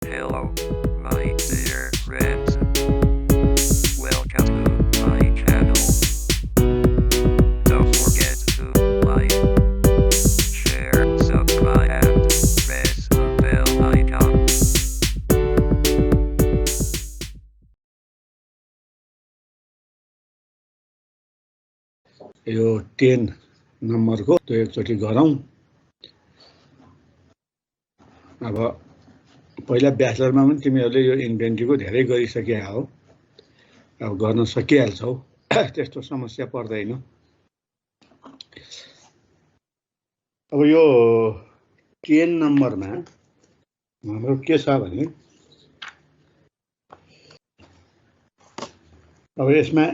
Hello, my dear friends. Welcome to my channel. Don't forget to like, share, subscribe, and press the bell icon. यो 10 नम्बरको त्यो एकचोटि गरौँ। अब पहिला ब्याचलरमा पनि तिमीहरूले यो इन्भेन्ट्रीको धेरै गरिसकेका हो, अब गर्न सकिहाल्छौ, त्यस्तो समस्या पर्दैन। अब यो 10 नम्बरमा हाम्रो के छ भने अब यसमा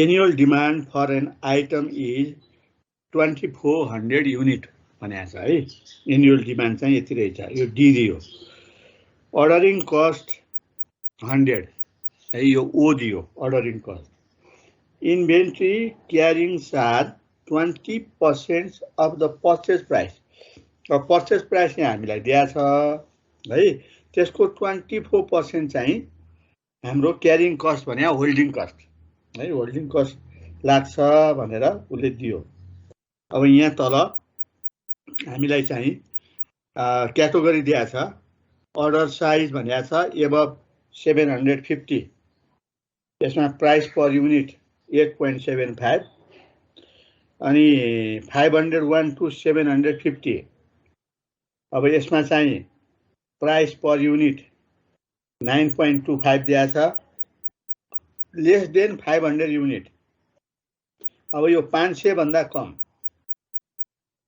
annual demand for an item is 2400 unit भनेको छ है। एनुअल डिमान्ड चाहिँ यति रहेछ, यो डी दियो। अर्डरिङ कस्ट 100 है, यो ओ दियो ordering cost. Inventory carrying charge 20% of the purchase price. अब पर्चेज प्राइस यहाँ हामीलाई दिएको छ है, त्यसको 24% चाहिँ हाम्रो क्यारिङ कस्ट भने होल्डिङ कस्ट है, होल्डिङ कस्ट लाग्छ भनेर उसले दियो। अब यहाँ तल हामीलाई चाहिँ क्याटेगोरी दिएको छ। अर्डर साइज भनेको छ एबभ 750, यसमा प्राइस पर युनिट 8.75 अनि 501 to 750। अब यसमा चाहिँ प्राइस पर युनिट 9.25 दिएको छ। लेस देन 500 युनिट, अब यो 500 भन्दा कम,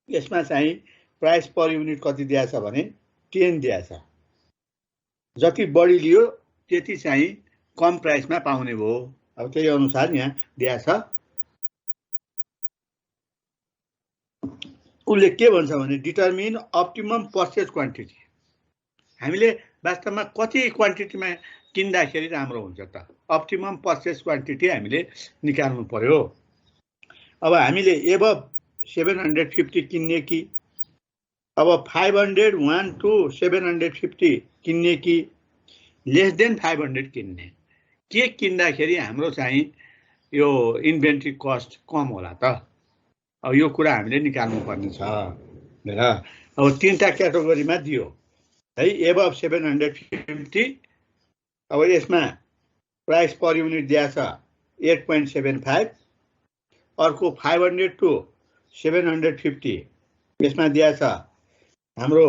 यसमा चाहिँ प्राइस पर युनिट कति दिएको छ भने 10 दिएको छ। जति बढी लियो त्यति चाहिँ कम प्राइसमा पाउने भयो। अब त्यही अनुसार यहाँ दिएको छ। उसले के भन्छ भने डिटर्मिन अप्टिमम पर्चेज क्वान्टिटी। हामीले वास्तवमा कति क्वान्टिटीमा किन्दाखेरि राम्रो हुन्छ त, अप्टिमम पर्चेज क्वान्टिटी हामीले निकाल्नु पर्यो। अब हामीले एबभ 750 किन्ने कि अब 501 to 750 किन्ने कि लेस देन 500 किन्ने, के किन्दाखेरि हाम्रो चाहिँ यो इन्भेन्ट्री कस्ट कम होला त? अब यो कुरा हामीले निकाल्नु पर्ने छ हेर। अब तीनटा क्याटेगोरीमा दियो है, एबभ 750। अब यसमा प्राइस पर युनिट दिएको छ 8.75, अर्को 500 to 750, यसमा दिएको छ हाम्रो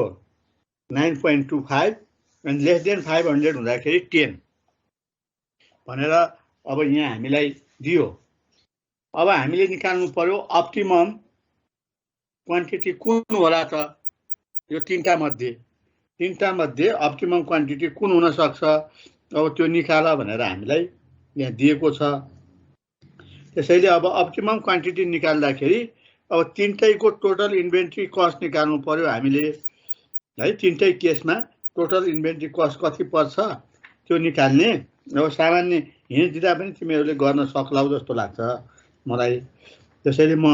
9.25 अनि लेस देन 500 हुँदाखेरि 10 भनेर अब यहाँ हामीलाई दियो। अब हामीले निकाल्नु पर्यो अप्टिमम क्वान्टिटी कुन होला त? यो तीनटा मध्ये अप्टिमम क्वान्टिटी कुन हुन सक्छ? अब त्यो निकाल भनेर हामीलाई यहाँ दिएको छ। त्यसैले अब अप्टिमम क्वान्टिटी निकाल्दाखेरि अब तीनटैको टोटल इन्भेन्ट्री कस्ट निकाल्नु पर्यो हामीले है। तीनटै केसमा टोटल इन्भेन्ट्री कस्ट कति पर्छ त्यो निकाल्ने। अब सामान्य हिँड दिँदा पनि तिमीहरूले गर्न सक्लाउ जस्तो लाग्छ मलाई। त्यसैले म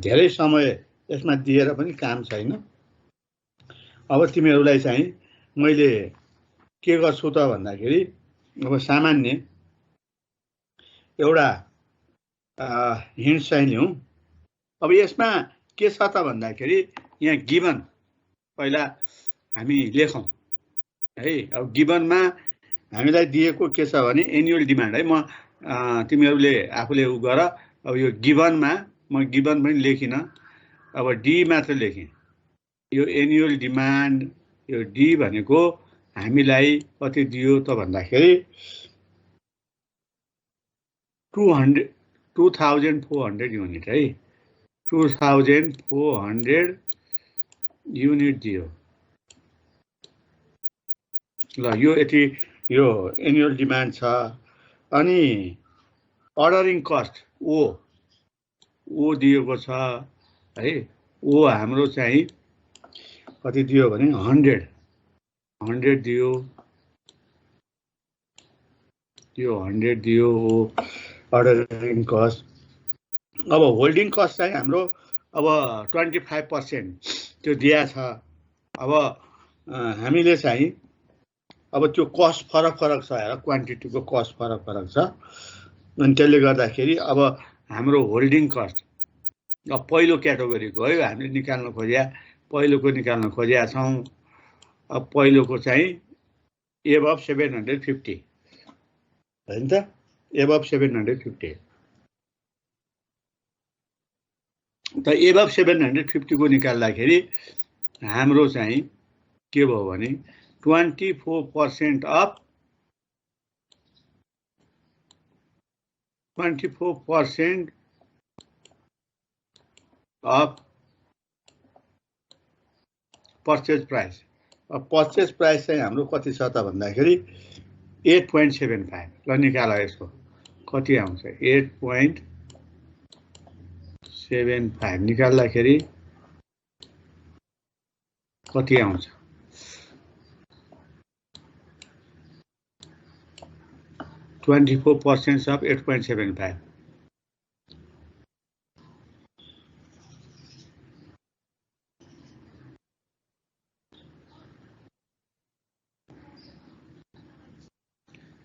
धेरै समय यसमा दिएर पनि काम छैन। अब तिमीहरूलाई चाहिँ मैले के गर्छु त भन्दाखेरि अब सामान्य एउटा हिन्ट चाहिँ लिउँ। अब यसमा के छ त भन्दाखेरि यहाँ गिभन पहिला हामी लेखौँ है। अब गिभनमा हामीलाई दिएको के छ भने एनुअल डिमान्ड है। म तिमीहरूले आफूले उ गर। अब यो गिभनमा म गिभन पनि लेखिनँ, अब डी मात्र लेखेँ। यो एनुअल डिमान्ड, यो डी भनेको हामीलाई कति दियो त भन्दाखेरि 2400 युनिट है, 2400 युनिट दियो। ल यो यति यो एनुअल डिमान्ड छ। अनि अर्डरिङ कस्ट ओ दिएको छ है। ओ हाम्रो चाहिँ कति दियो भने 100 दियो। यो 100 दियो अर्डरिङ कस्ट। अब होल्डिङ कस्ट चाहिँ हाम्रो अब 25% त्यो दिया छ। अब हामीले चाहिँ अब त्यो कस्ट फरक छ हेर, क्वान्टिटीको कस्ट फरक छ, अनि त्यसले गर्दाखेरि अब हाम्रो होल्डिङ कस्ट अब पहिलो क्याटेगोरीको है हामीले निकाल्न खोजेका छौँ। अब पहिलोको चाहिँ एबभ 750 होइन त, एबभ 750 त एबभ 750 को निकाल्दाखेरि हाम्रो चाहिँ के भयो भने 24% अफ 24% अफ पर्चेज प्राइस। अब पर्चेज प्राइस चाहिँ हाम्रो कति छ त भन्दाखेरि 8.75। ल निकाल यसको कति आउँछ, 8.75 निकाल्दाखेरि कति आउँछ, 24% अफ 8.75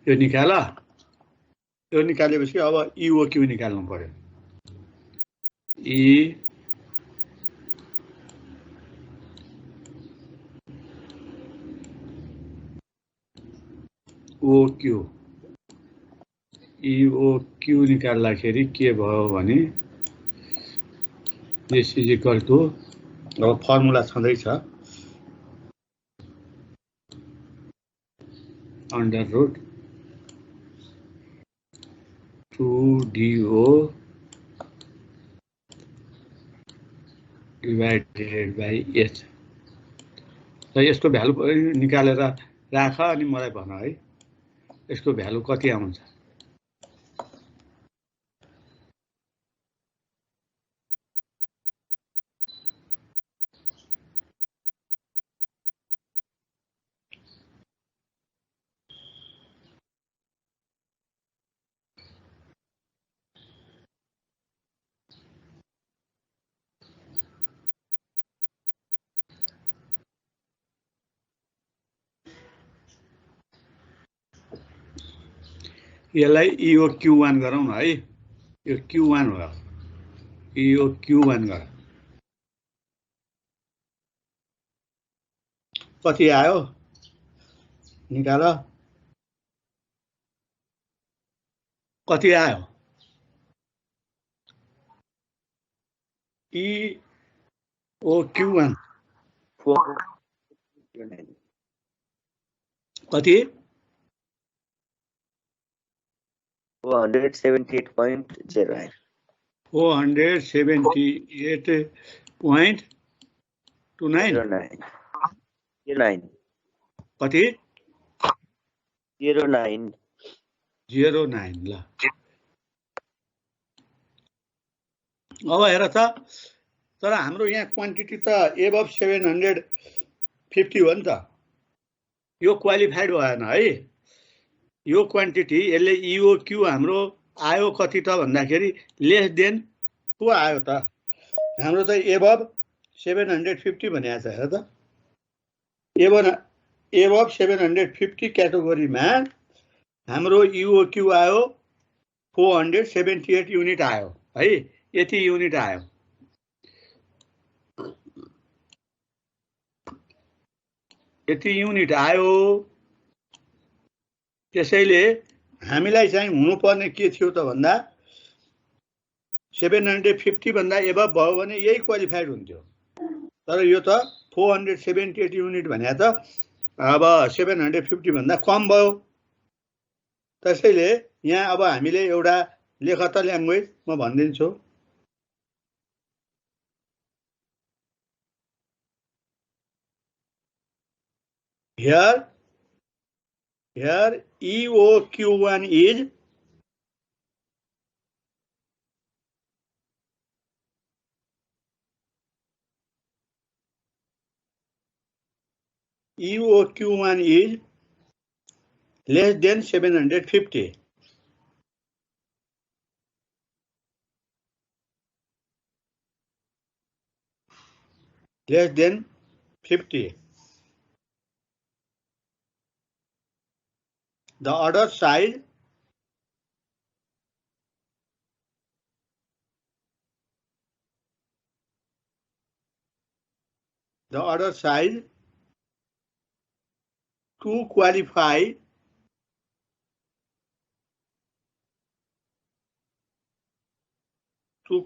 यो निकाल। यो निकालेपछि अब इओक्यू निकाल्नु पर्यो। इओक्यू निकाल्दाखेरि के भयो भने दिस इज इक्वल टु, अब फर्मुला छँदैछ, under root 2DO divided by H। र यसको भ्यालु निकालेर राख अनि मलाई भन है यसको भ्यालु कति आउँछ। यसलाई EOQ1 गरौँ न है, यो Q1 हो, EOQ1 गर। कति आयो निकाल, कति आयो, EOQ1 कति, 478.09 478.29 कति 09 ल। अब हेर त, तर हाम्रो यहाँ क्वान्टिटी त एबभ 750 हो नि त, यो क्वालिफाइड भएन है। यो क्वान्टिटी यसले इओक्यू हाम्रो आयो कति त भन्दाखेरि लेस देन को आयो त, हाम्रो त एबभ 750 भनेको छ। हेर त, एबभ 750 क्याटेगोरीमा हाम्रो इओक्यू आयो 478 युनिट आयो है, यति युनिट आयो। यति युनिट आयो, त्यसैले हामीलाई चाहिँ हुनुपर्ने के थियो त भन्दा 750 भन्दा एबभ भयो भने यही क्वालिफाइड हुन्थ्यो, तर यो त 478 युनिट भने त अब 750 भन्दा कम भयो। त्यसैले यहाँ अब हामीले एउटा लेख त ल्याङ्ग्वेज म भनिदिन्छु। Here EOQ1 is less than 750. Less than 50. the order size to qualify for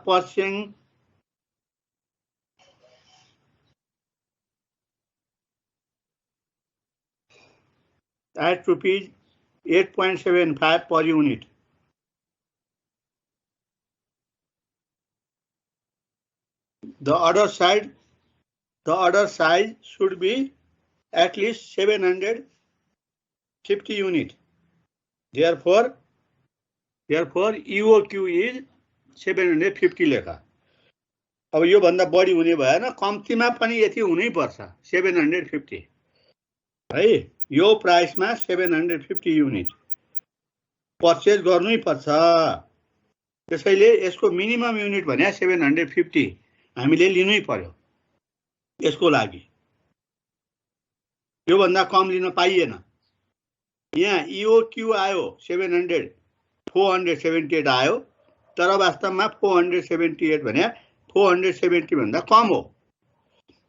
purchasing at rupees 8.75 per unit. The order size should be at least 750 unit. Therefore EOQ is 750 लेखा. अब यो भन्दा बढी हुने भएन, कम्तीमा पनि यति हुनै पर्छ 750 है. यो प्राइसमा 750 युनिट पर्चेज गर्नै पर्छ. त्यसैले यसको मिनिमम युनिट भने 750 हामीले लिनै पर्यो. यसको लागि यो भन्दा कम लिन पाइएन. यहाँ EOQ आयो 478 आयो, तर वास्तवमा 478 भने 470 भन्दा कम हो.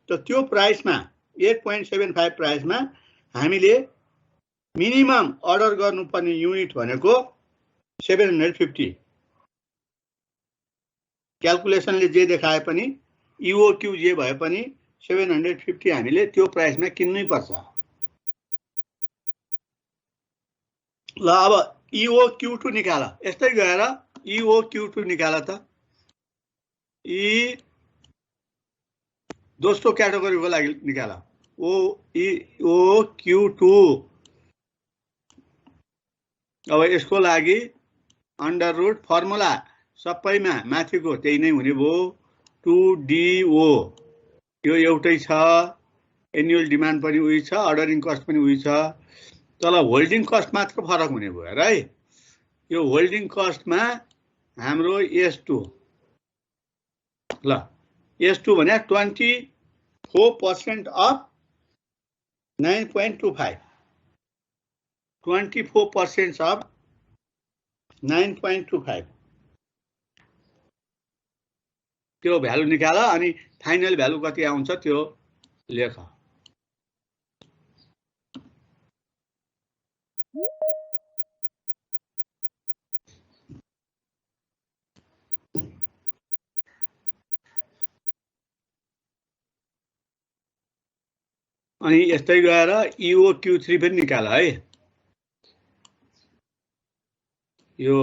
त त्यो प्राइसमा 8.75 प्राइसमा हामीले मिनिमम अर्डर गर्नुपर्ने युनिट भनेको 750. क्याल्कुलेसनले जे देखाए पनि EOQ जे भए पनि 750 हामीले त्यो प्राइसमा किन्नै पर्छ. ल अब EOQ2 निकाल. यस्तै गएर EOQ2 निकाल त. दोस्रो क्याटेगोरीको लागि निकाल. EOQ2. अब यसको लागि अन्डर रुट फर्मुला सबैमा माथिको त्यही नै हुने भयो. 2DO यो एउटै छ. एनुअल डिमान्ड पनि उही छ, अर्डरिङ कस्ट पनि उही छ. तर होल्डिङ कस्ट मात्र फरक हुने भयो है. यो होल्डिङ कस्टमा हाम्रो S2 ल S2 भने 24% अफ 9.25. 24% अफ 9.25 त्यो भ्यालु निकाल अनि फाइनल भ्यालु कति आउँछ त्यो लेख. अनि यस्तै गएर EOQ3 पनि निकाल है. यो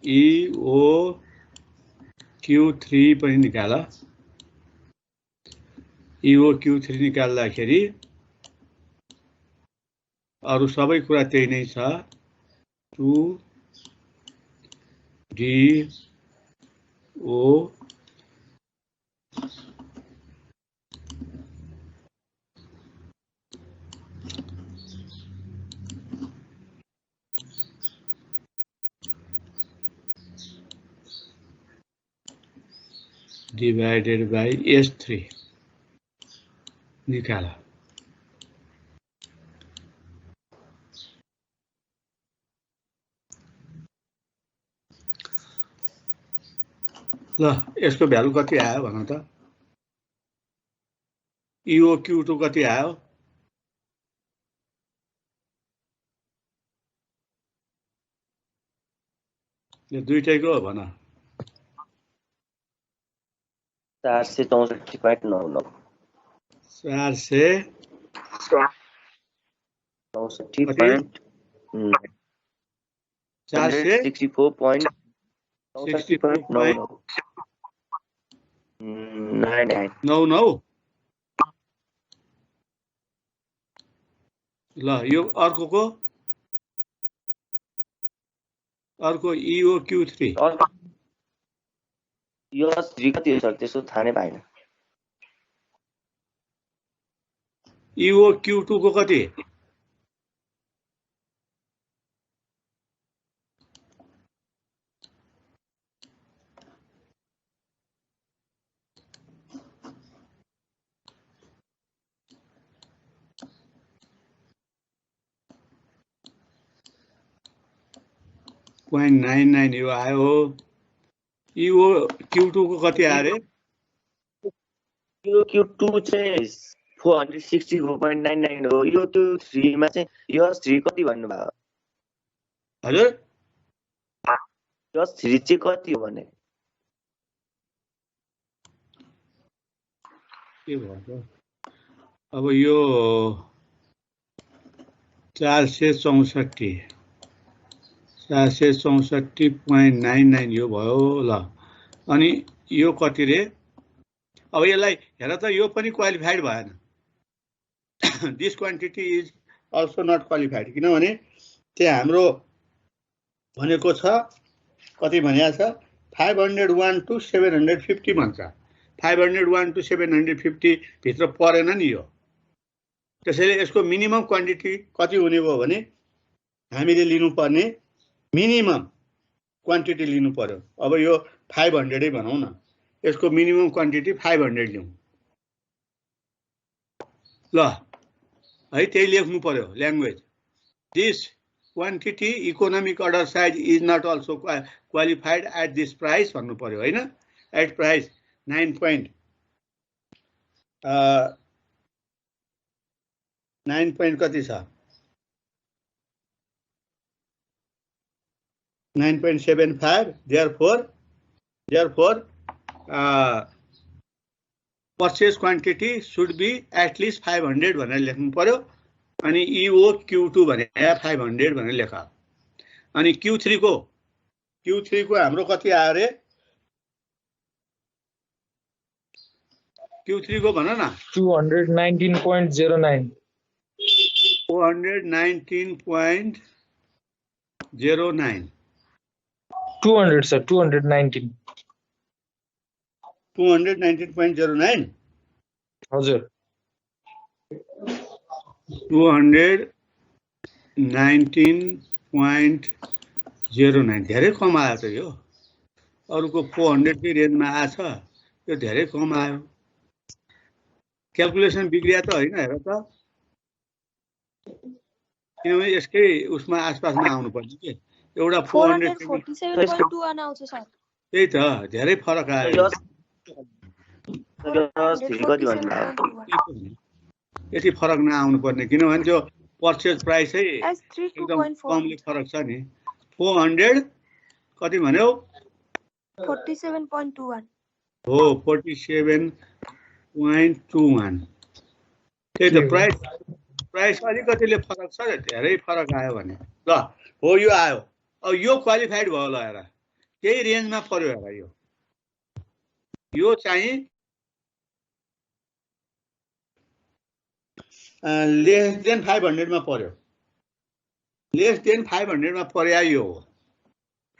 EOQ3 पनि निकाल. EOQ3 निकाल्दाखेरि अरु सबै कुरा त्यही नै छ. 2DO divided by S3 निकाल. ल यसको भ्यालु कति आयो भन त. EOQ2 कति आयो? यो दुईटैको हो भन. 464.99. 464.99. ल यो अर्को EOQ3 यो 3 कति हो सर? त्यसो थाहा नै पाइन. EOQ2 को कति? 0.99 यो आयो। यो Q2 को कति आयो रे? यो Q2 चाहिँ 464.99 हो। यो Q3 मा चाहिँ यस 3 कति भन्नुभयो? हजुर यस 3 चाहिँ कति हो भने? के भयो? अब यो 464.99 यो भयो ल। अनि यो कति रे? अब यसलाई हेर त, यो पनि क्वालिफाइड भएन। This quantity is also not qualified, किनभने त्यहाँ हाम्रो भनेको छ कति भनिया छ 501 to 750 भन्छ। 501 to 750 भित्र परेन नि यो। त्यसैले यसको मिनिमम क्वान्टिटी कति हुने भयो भने हामीले लिनुपर्ने मिनिमम क्वान्टिटी लिनु पर्यो। अब यो 500 भनौँ न, यसको मिनिमम क्वान्टिटी 500 लिउँ ल है। त्यही लेख्नु पर्यो language. This quantity economic order size is not also qualified at this price भन्नु पर्यो हैन। एट प्राइस 9 point कति छ? 9.75। therefore purchase quantity should be at least 500 भनेर लेख्नु पर्यो। अनि EO Q2 भने 500 भनेर लेखा। अनि Q3 को हाम्रो कति आयो रे? Q3 को भन न। 219.09 419.09 200 sir 219 219.09 हजुर 219.09 धेरै कम आयो त यो। अरूको 400 को रेन्जमा आछ, यो धेरै कम आयो। क्याल्कुलेसन बिग्रिया त होइन हेर त, किनभने यसकै उसमा आसपासमा आउनु पर्छ के। एउटा 447.21 आउँछ सर। त्यही त धेरै फरक आयो। यस 3 कति भन्नुभयो? यति फरक नआउनु पर्ने, किनभने त्यो पर्चेज प्राइस है S3 एकदम 2.4 कमले फरक छ नि। 400 कति भन्यौ? 47.21 हो 47.21। त्यही त प्राइस अलिकतिले फरक छ, धेरै फरक आयो भने ल। हो यो आयो। अब यो क्वालिफाइड भयो ल। हेर त्यही रेन्जमा पर्यो। हेर यो चाहिँ लेस देन 500 मा पर्यो। लेस देन 500 मा पर्या यो हो।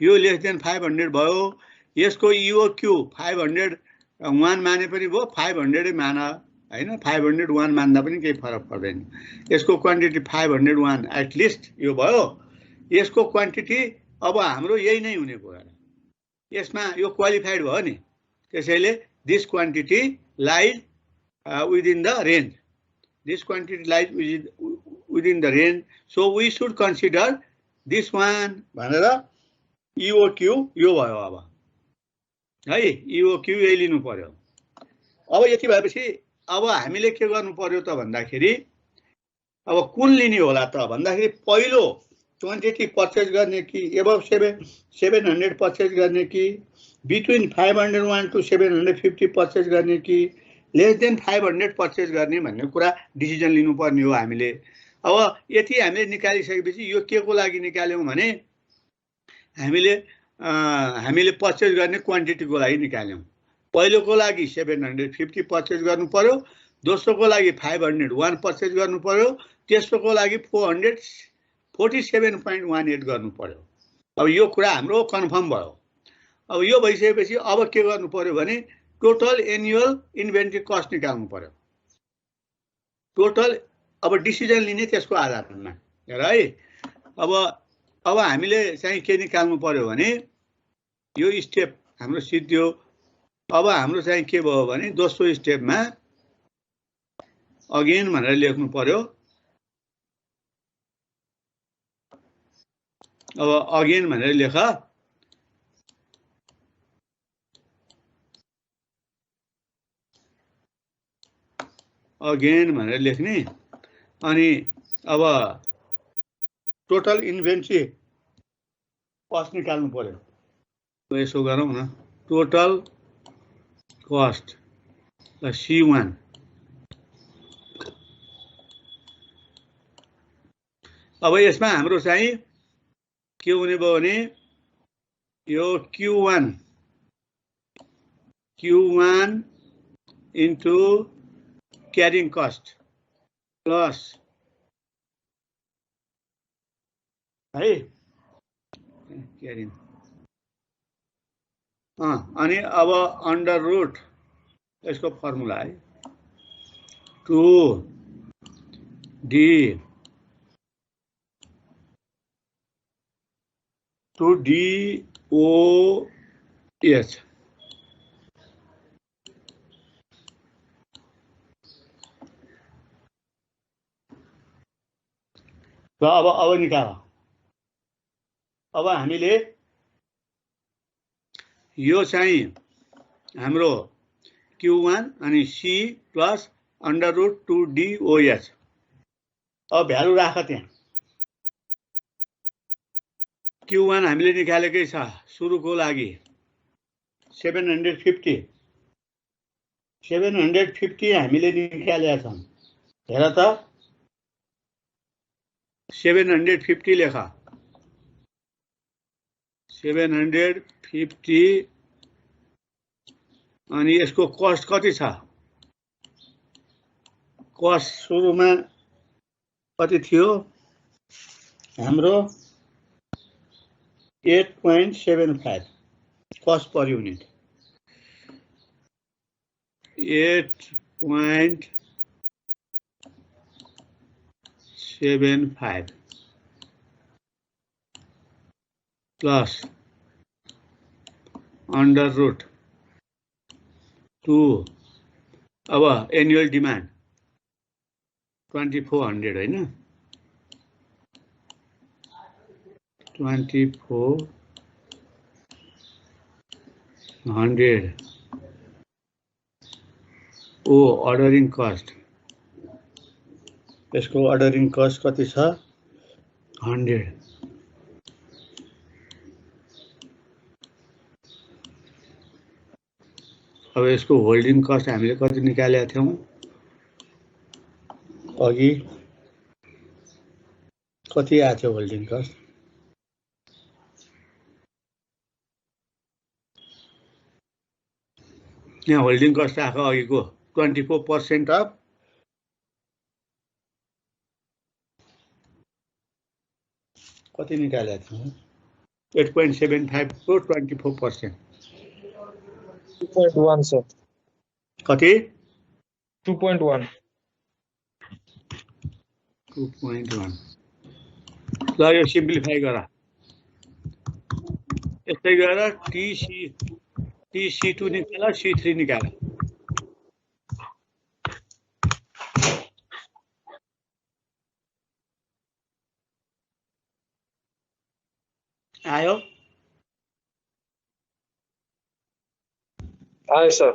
यो लेस देन 500 भयो। यसको EOQ 501 माने पनि भयो, 500 मान हैन। 501 मान्दा पनि केही फरक पर्दैन। यसको क्वान्टिटी 501 एटलिस्ट यो भयो। यसको क्वान्टिटी अब हाम्रो यही नै हुने भयो। यसमा यो क्वालिफाइड भयो नि। त्यसैले this quantity lies within the range. This quantity lies within the range, so we should consider this one भनेर EOQ यो भयो। अब है EOQ यही लिनु पर्यो। अब यति भएपछि अब हामीले के गर्नु पर्यो त भन्दाखेरि, अब कुन लिने होला त भन्दाखेरि पहिलो क्वान्टिटी पर्चेज गर्ने कि एबभ 700 पर्चेज गर्ने कि बिट्विन 501 to 750 पर्चेज गर्ने कि लेस देन 500 पर्चेज गर्ने भन्ने कुरा डिसिजन लिनुपर्ने हो हामीले। अब यति हामीले निकालिसकेपछि यो के को लागि निकाल्यौँ भने हामीले पर्चेज गर्ने क्वान्टिटीको लागि निकाल्यौँ। पहिलोको लागि 750 पर्चेज गर्नु पर्यो, दोस्रोको लागि 501 पर्चेज गर्नु पर्यो, तेस्रोको लागि 447.18 गर्नु पर्यो। अब यो कुरा हाम्रो कन्फर्म भयो। अब यो भइसकेपछि अब के गर्नु पर्यो भने टोटल एनुअल इन्भेन्ट्री कस्ट निकाल्नु पर्यो। टोटल अब डिसिजन लिने त्यसको आधारमा हेर है। अब हामीले चाहिँ के निकाल्नु पर्यो भने यो स्टेप हाम्रो सिद्धियो। अब हाम्रो चाहिँ के भयो भने दोस्रो स्टेपमा अगेन भनेर लेख्नु पर्यो। अब अगेन भनेर लेख अगेन भनेर लेख्ने अनि अब टोटल इन्भेन्ट्री कस्ट निकाल्नु पर्यो यसो गरौँ न टोटल कस्ट C1 अब यसमा हाम्रो चाहिँ के हुने भयो भने यो Q1 into carrying cost plus है क्यारिङ अनि अब अन्डर रुट यसको फर्मुला है 2D OH र अब निकाल अब हामीले यो चाहिँ हाम्रो Q1 अनि C plus under route 2DOH अब भ्यालु राख त्यहाँ Q1 हामीले निकालेकै छ सुरुको लागि 750 हामीले निकालेका छौं हेर त 750 लेखा 750 अनि यसको कस्ट कति छ कस्ट सुरुमा कति थियो हाम्रो 8.75 cost per unit 8.75 plus under root 2 अब एनुअल डिमान्ड 2400 हैन 2400 ओ अर्डरिङ कस्ट यसको अर्डरिङ कस्ट कति छ 100 अब यसको होल्डिङ कस्ट हामीले कति निकालेका थियौं अघि कति आएको थियो होल्डिङ कस्ट यहाँ होल्डिङ कस्ट राख अघिको 24% अफ कति निकालेका थियौं 8.75 को 24% 2.1 sir. कति 2.1 2.1 ल यो सिम्प्लिफाई गर यस्तै गरेर TC2 निकाल C3 निकाल आयो आयो सर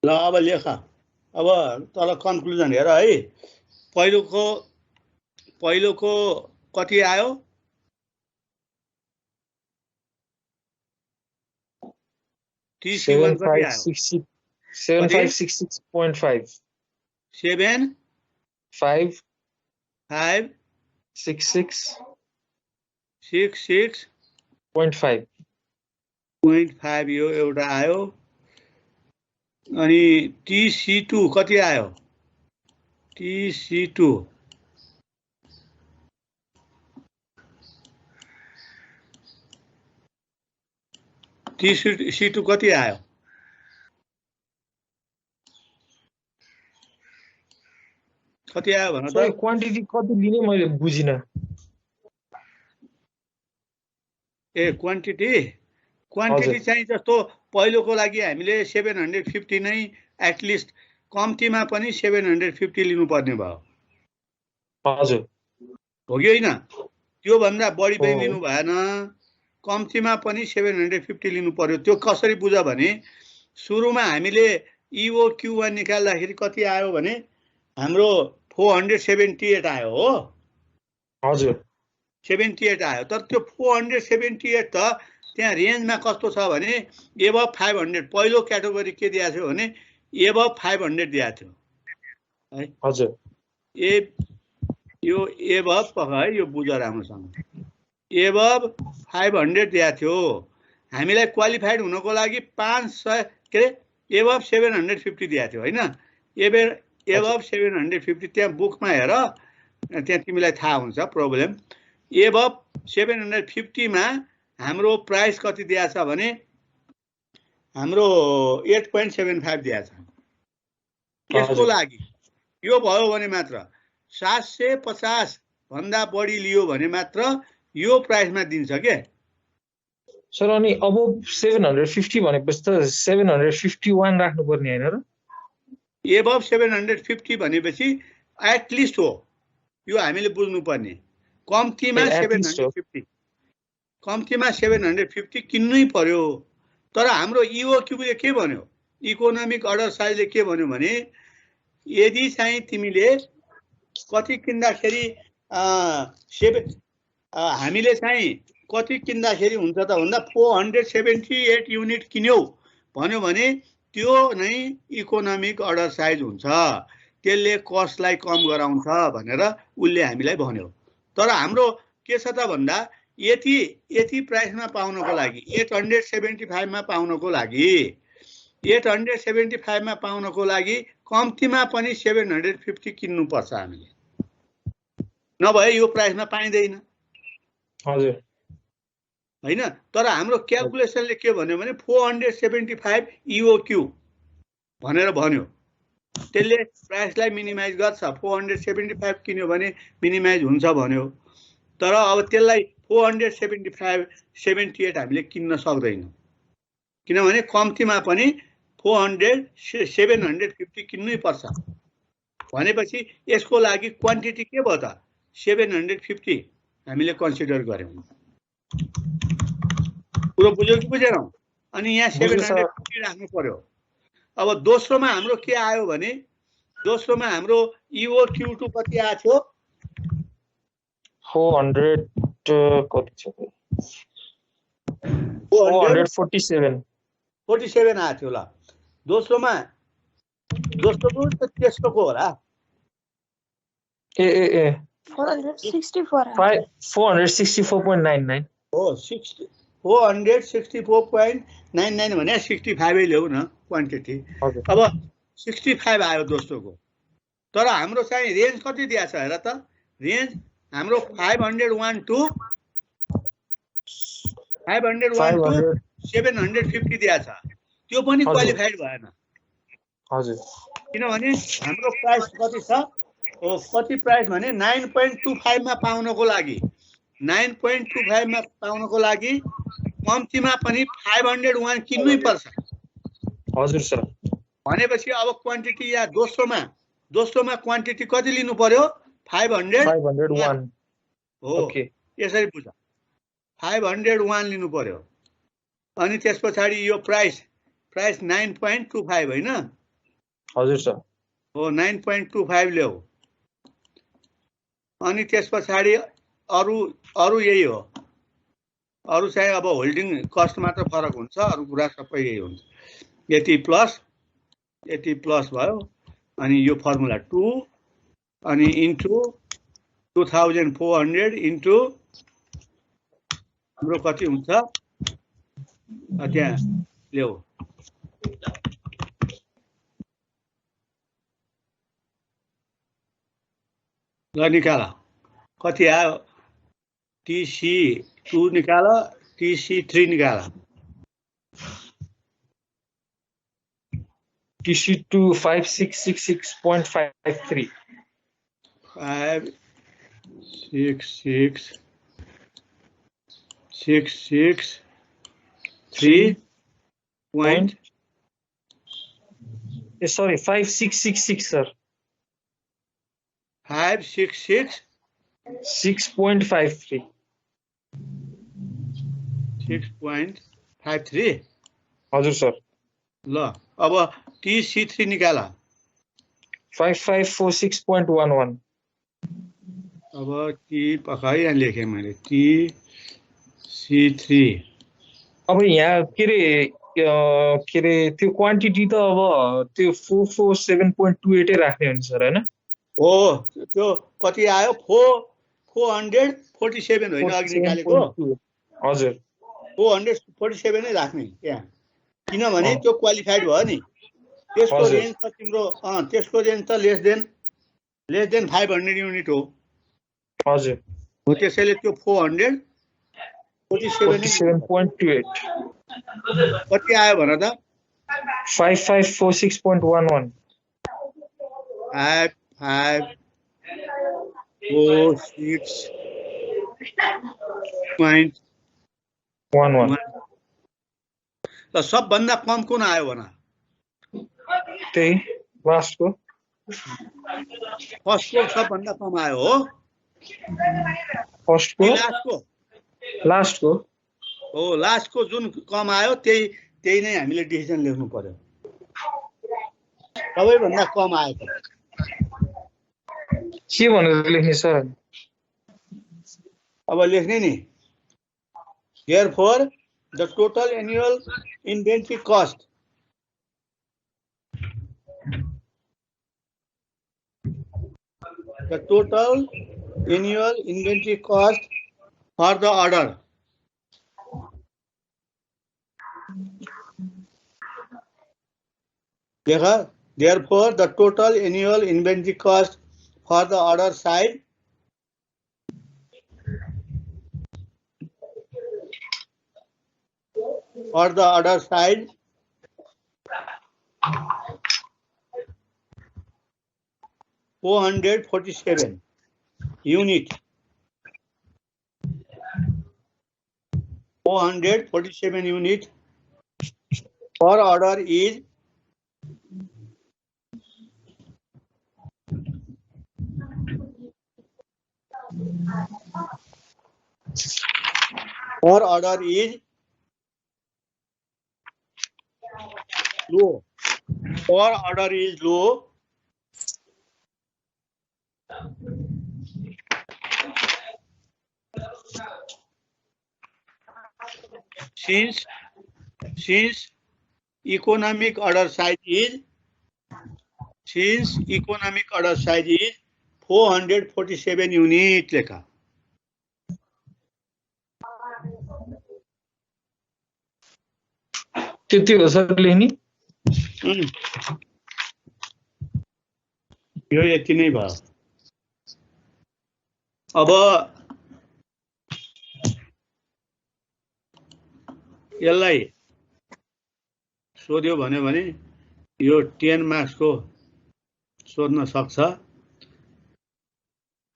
ल अब लेख अब तल कन्क्लुजन हेर है पहिलोको कति आयो TC1 कति आयो 7566.5 7 5 5 66.5 0.5 यो एउटा आयो अनि TC2 कति आयो TC2 कति आयो कति आयो भन त क्वान्टिटी कति लिने मैले बुझिन ए क्वान्टिटी चाहिँ जस्तो पहिलोको लागि हामीले 750 नै एटलिस्ट कम्तीमा पनि 750 लिनु पर्ने भयो हजुर हो कि हैन त्योभन्दा बढी पनि हो। लिनु भएन, कम्तीमा पनि 750 लिनु पर्यो। त्यो कसरी बुझ भने सुरुमा हामीले EOQ1 निकाल्दाखेरि कति आयो भने हाम्रो 478 आयो हो, हजुर 78 आयो। तर त्यो 478 त त्यहाँ रेन्जमा कस्तो छ भने एबभ 500, पहिलो क्याटेगोरी के दिएको थियो भने एबभ 500 दिएको थियो है। हजुर यो एबभ है, यो बुझ राम्रोसँग, एबभ 500 दिएको थियो। हामीलाई क्वालिफाइड हुनको लागि 500 के अरे एबभ 750 दिएको थियो होइन। एबभ 750 त्यहाँ बुकमा हेर, त्यहाँ तिमीलाई थाहा हुन्छ प्रब्लम। एबभ 750 मा हाम्रो प्राइस कति दिएको छ भने हाम्रो 8.75 दिएको छ। यसको लागि यो भयो भने मात्र 750 भन्दा बढी लियो भने मात्र यो प्राइसमा दिन्छ के सर। अनि अब 750 भनेपछि त 751 राख्नुपर्ने हैन र? एबभ 750 भनेपछि एटलिस्ट हो, यो हामीले बुझ्नुपर्ने। कम्तीमा 750, कम्तीमा 750 किन्नै पर्यो। तर हाम्रो EOQ ले के भन्यो, इकोनोमिक अर्डर साइजले के भन्यो भने यदि चाहिँ तिमीले कति किन्दाखेरि हामीले चाहिँ कति किन्दाखेरि हुन्छ त भन्दा 478 युनिट किन्यौ भन्यो भने त्यो नै इकोनोमिक अर्डर साइज हुन्छ, त्यसले कस्टलाई कम गराउँछ भनेर उसले हामीलाई भन्यो। तर हाम्रो के छ त भन्दा यति प्राइसमा पाउनको लागि 875 मा पाउनको लागि 875 मा पाउनको लागि कम्तीमा पनि 750 किन्नुपर्छ हामीले, नभए यो प्राइसमा पाइँदैन हजुर हैन। तर हाम्रो क्याल्कुलेसनले के भन्यो भने 475 EOQ भनेर भन्यो, त्यसले प्राइसलाई मिनिमाइज गर्छ। 475 किन्यो भने मिनिमाइज हुन्छ भन्यो। तर अब त्यसलाई 475 78 हामीले किन्न सक्दैनौँ, किनभने कम्तीमा पनि 750 किन्नै पर्छ भनेपछि यसको लागि क्वान्टिटी के भयो त 750 हामीले कन्सिडर गर्यौं। पुरो बुझ्यौ कि बुझेनौ? अनि यहाँ 750 राख्नु पर्यो। अब दोस्रोमा हाम्रो के आयो भने दोस्रोमा हाम्रो EOQ2 कति आएको थियो? 400 कति छ? 447 आएको थियो। ल दोस्रोमा दोस्रोको त तेस्रोको होला। ए 464 464.99 हो 464.99 भने 65 ल्याउ न क्वान्टिटी। अब 65 आयो दोस्रोको। तर हाम्रो चाहिँ रेन्ज कति दिएको छ हेर त, रेन्ज हाम्रो 501 to 750 दिएको छ। त्यो पनि क्वालिफाइड भएन हजुर, किनभने हाम्रो प्राइस कति छ? कति प्राइस भने 9.25 मा पाउनको लागि 9.25 मा पाउनको लागि कम्तीमा पनि 501 किन्नै पर्छ। हजुर सर। भनेपछि अब क्वान्टिटी या दोस्रोमा क्वान्टिटी कति लिनु पर्यो? 501 हो। यसरी बुझ, 501 लिनु पर्यो। अनि त्यसपछि यो प्राइस 9.25 हैन? हजुर सर हो 9.25 ल्याऊ। अनि त्यसपछि अरु यही हो, अरु चाहिँ अब होल्डिङ कस्ट मात्र फरक हुन्छ, अरु कुरा सबै यही हुन्छ। यति प्लस भयो। अनि यो फर्मुला 2 अनि इन्टु 2400 इन्टु हाम्रो कति हुन्छ त्यहाँ ल्याऊ। ल निकाल कति आयो? TC2 निकाल, TC3 निकाल। TC2 5666.53 56663 point sorry 5666 sir 566 6.53 6.53 हजुर सर ल अब TC3 निकाला 5546.11 अब टी पक्का यहाँ लेखेँ मैले TC3 अब यहाँ के अरे त्यो क्वान्टिटी त अब त्यो 447.28 राख्ने हो नि सर हैन हो त्यो कति आयो 447 होइन अघि निकालेको 47.28 हजुर 447 नै राख्ने त्यहाँ किनभने अँ। त्यो क्वालिफाइड भयो नि त्यसको हजुर। रेन्ज त तिम्रो त्यसको रेन्ज त लेस देन 500 युनिट हो हजुर हो त्यसैले त्यो 447 47.28 कति आयो भन त 5546.11 5 5 4 6 point 11 त सबभन्दा कम कुन आयो भन त्यही लास्टको फर्स्टको सबभन्दा कम आयो हो फर्स्टको कि लास्टको हो लास्टको जुन कम आयो त्यही नै हामीले डिसिजन लेख्नु पर्यो सबैभन्दा कम आएको के भनेर लेख्ने सर अब लेख्ने नि therefore the total annual inventory cost for the order देखा therefore the total annual inventory cost for the order side $447 unit. 447 unit per order is low. Per order is low. Since economic order size is 447 unit लेखा त्यति हो sir लेख्ने यो यति नै भयो अब यसलाई सोध्यो भने यो 10 मार्क्स को सोध्न सक्छ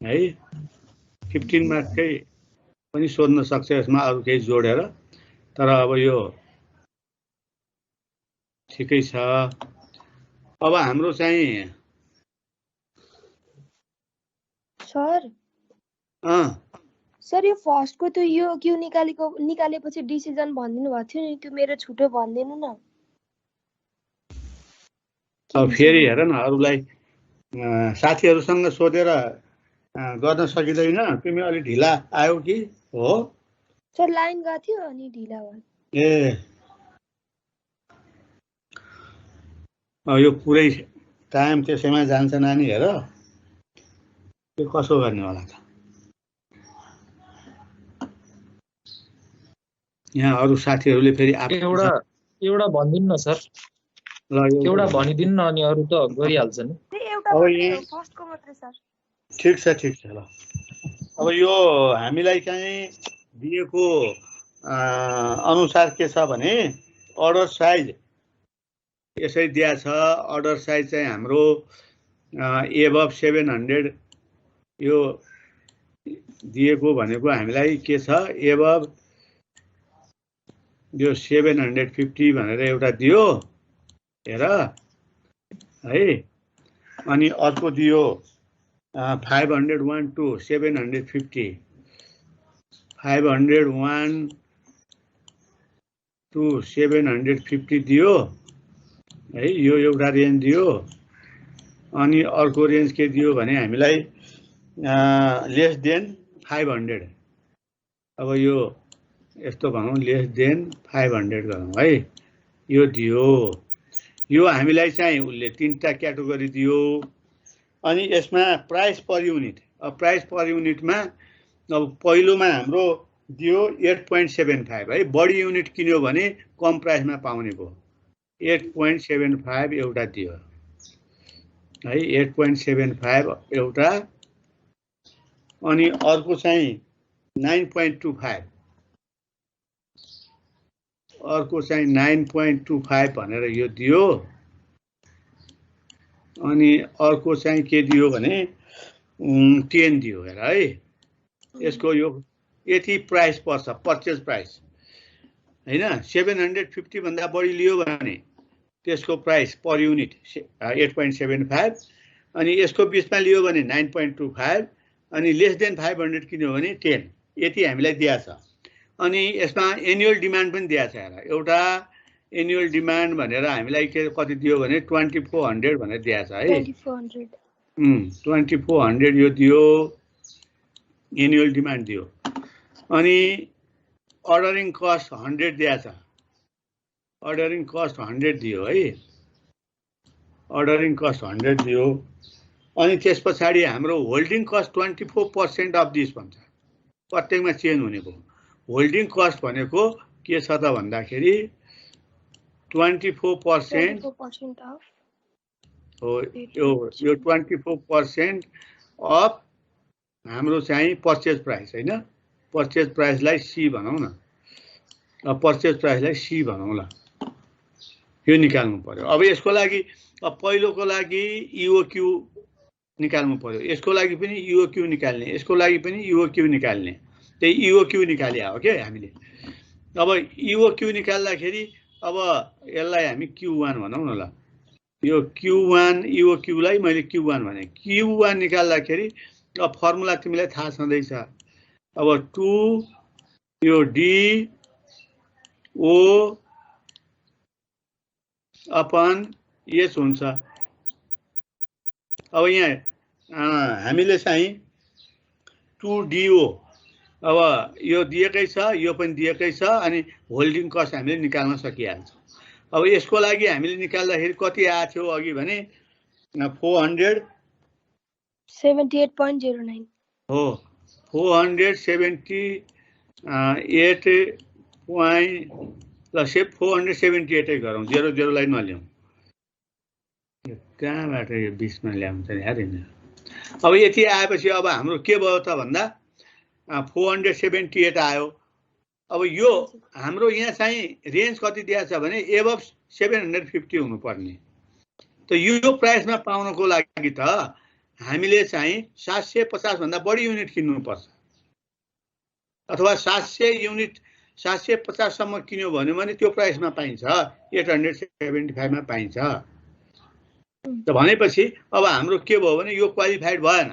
है 15 मार्क्स कै पनि सोध्न सक्छ यसमा अरु केही जोडेर तर अब यो ठिकै छ अब हाम्रो चाहिँ सर यो फर्स्ट को त्यो यो क्यू निकालेपछि डिसिजन भनिदिनु भएको थियो नि त्यो मेरो छुटो भनिदिनु न अब फेरि हेर न अरूलाई साथीहरुसँग सोधेर गर्न सकिदैन तिमी अलि ढिला आयो कि हो सर लाइन गएको थियो अनि ढिला भयो ए यो पुरै टाइम त्यसैमा जान्छ नानी हेर त्यो कसो गर्ने होला त यहाँ अरु साथीहरुले फेरि एउटा भनिदिनु न सर ल एउटा भनिदिनु न अनि अरु त गरिहाल्छन् अब यहाँ फर्स्टको मात्रै सर ठीक छ ल अब यो हामीलाई चाहिँ दिएको अनुसार के छ भने अर्डर साइज यसै दिया छ अर्डर साइज चाहिँ हाम्रो एबभ 700 यो दिएको भनेको हामीलाई के छ एबभ यो 750 भनेर एउटा दियो हेर है अनि अर्को दियो 501 to 750, 501 to 750 दियो है, यो एउटा रेन्ज दियो। अनि अर्को रेन्ज के दियो भने हामीलाई लेस देन 500। अब यो यस्तो भनौँ, लेस देन 500 गरौँ है, यो दियो। यो हामीलाई चाहिँ उसले 3टा क्याटेगोरी दियो। अनि यसमा प्राइस पर युनिट, अब प्राइस पर युनिटमा अब पहिलोमा हाम्रो दियो 8.75 है, बढी युनिट किन्यो भने कम प्राइसमा पाउने भयो। 8.75 एउटा दियो है, 8.75 एउटा। अनि अर्को चाहिँ 9.25, अर्को चाहिँ 9.25 भनेर यो दियो। अनि अर्को चाहिँ के दियो भने 10 दियो हेर है। यसको यो यति प्राइस पर्छ, पर्चेज प्राइस हैन। 750 भन्दा बढी लियो भने त्यसको प्राइस पर युनिट 8.75। अनि यसको बिचमा लियो भने 9.25। अनि लेस देन 500 किन्यो भने 10। यति हामीलाई दिया छ। अनि यसमा एनुअल डिमान्ड पनि दिया छ हेर। एउटा एनुअल डिमान्ड भनेर हामीलाई कति दियो भने 2400 भनेर दिया छ है। 2400 यो दियो, एनुअल डिमान्ड दियो। अनि अर्डरिङ कस्ट 100 दिया छ, अर्डरिङ कस्ट 100 दियो है, अर्डरिङ कस्ट 100 दियो। अनि त्यस पछाडि हाम्रो होल्डिङ कस्ट 24% अफ दिस भन्छ, प्रत्येकमा चेन्ज हुने भयो। होल्डिङ कस्ट भनेको के छ त भन्दाखेरि 24% हो। यो 24% अफ हाम्रो चाहिँ पर्चेज प्राइस हैन। पर्चेज प्राइसलाई सी भनौँ न, पर्चेज प्राइसलाई सी भनौँ ल, यो निकाल्नु पर्यो। अब यसको लागि अब पहिलोको लागि इओक्यू निकाल्नु पर्यो, यसको लागि पनि इओक्यू निकाल्ने, यसको लागि पनि इओक्यू निकाल्ने। त्यही इओक्यू निकाले हो क्या हामीले। अब इओक्यू निकाल्दाखेरि अब यसलाई हामी Q1 भनौँ न ल। यो Q1 इओक्यूलाई मैले Q1 भने। Q1 निकाल्दाखेरि अब फर्मुला तिमीलाई थाहा छँदैछ। अब 2 यो डी ओ अपन एच हुन्छ। अब यहाँ हामीले चाहिँ 2DO अब यो दिएकै छ, यो पनि दिएकै छ। अनि होल्डिङ कस्ट हामीले निकाल्न सकिहाल्छौँ। अब यसको लागि हामीले निकाल्दाखेरि कति आएको थियो अघि भने 478.09 हो। 478 गरौँ, 00 लाई नल्याउँ। यो कहाँबाट यो 20 मा ल्याउँछ यार हैन। अब यति आएपछि अब हाम्रो के भयो त भन्दा 478 आयो। अब यो हाम्रो यहाँ चाहिँ रेन्ज कति दिएको छ भने एबभ 750 हुनुपर्ने। त यो प्राइसमा पाउनको लागि त हामीले चाहिँ 750 भन्दा बढी युनिट किन्नुपर्छ, अथवा 700 युनिट 750 सम्म किन्यो भने त्यो प्राइसमा पाइन्छ, 875 मा पाइन्छ। त भनेपछि अब हाम्रो के भयो भने यो क्वालिफाइड भएन।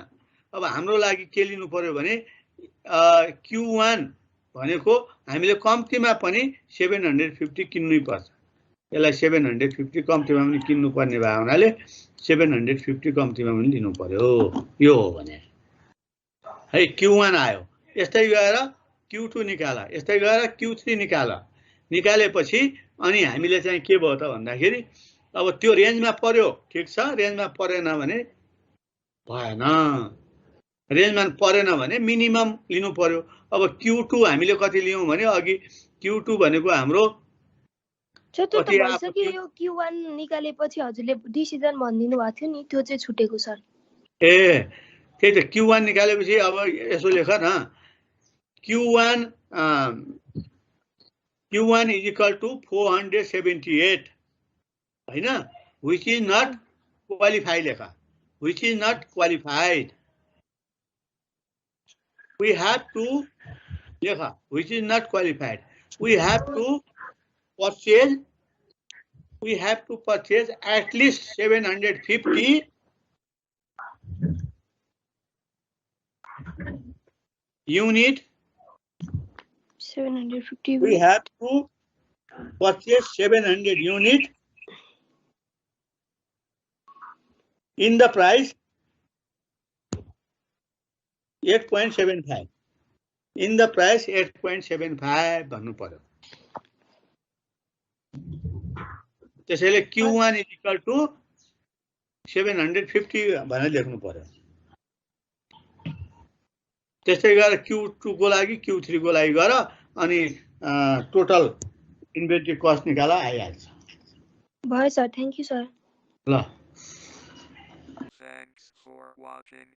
अब हाम्रो लागि के लिनु पर्यो भने Q1 भनेको हामीले कम्तीमा पनि 750 किन्नै पर्छ। यसलाई 750 कम्तीमा पनि किन्नु पर्ने भए हुनाले 750 कम्तीमा पनि लिनु पर्यो। यो हो भने है Q1 आयो। यस्तै गएर Q2 निकाला, यस्तै गएर Q3 निकाला। निकालेपछि अनि हामीले चाहिँ के भयो त भन्दाखेरि अब त्यो रेन्जमा पर्यो, ठिक छ। रेन्जमा परेन भने भएन, रेन्जमा परेन भने मिनिमम लिनु पर्यो। अब Q2 हामीले कति लियौँ भने अघि Q2 भनेको हाम्रो कति भइसक्यो। यो Q1 निकालेपछि हजुरले डिसिजन भनिदिनु भएको थियो नि, त्यो चाहिँ छुटेको सर। ए त्यही त Q1 निकालेपछि अब यसो लेख न, Q1 is equal to 478 हैन, which is not qualified लेखा, which is not qualified. We have to लेखा which is not qualified. We have to purchase at least 750 unit 750. we have to purchase 700 unit in the price 8.75. In the price 8.75 भन्नु पर्यो. त्यसैले Q1 is equal to 750 भनेर लेख्नु पर्यो. त्यसै गरेर Q2 को लागि Q3 को लागि गर अनि टोटल इन्भेन्टरी कस्ट निकाला आइहाल्छ. भयो सर, थ्याङ्क यू सर. ल Thanks for watching.